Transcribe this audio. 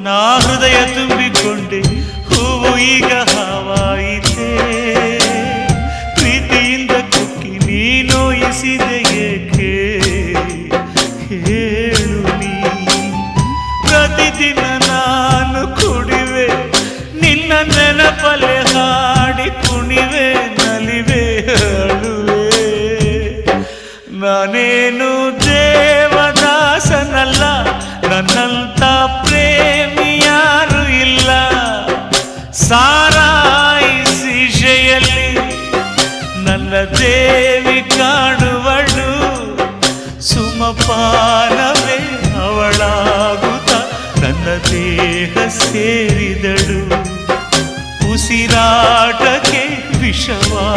ನಾ ಹೃದಯ ತುಂಬಿಕೊಂಡೆ ಹೂವು ಈಗ ಹಾವಾಯಿತೆ ಪ್ರೀತಿಯಿಂದ ಕುಕ್ಕಿ ನೀ ನೋಯಿಸಿದೆ ಏಕೆ ಹೇಳು ನೀ ಪ್ರತಿದಿನ ನಾನು ಕುಡಿವೆ ನಿನ್ನ ನೆನಪಲೆ ಹಾಡಿ ಕುಣಿವೆ ನಲಿವೆ ಅಳುವೆ ನಾನೇನು ದೇವದಾಸನಲ್ಲ ನನ್ನಂತ ಪ್ರೇಮಿ ಯಾರು ಇಲ್ಲ ಸಾರಾಯಿ ಶೀಶೆಯಲ್ಲಿ ನನ್ನ ದೇವಿ ಕಾಣುವಳು ಸುಮಪಾನವೇ ಅವಳಾಗುತ್ತ ನನ್ನ ದೇಹ ಸೇರಿದಳು ಉಸಿರಾಟಕ್ಕೆ ವಿಷವಾ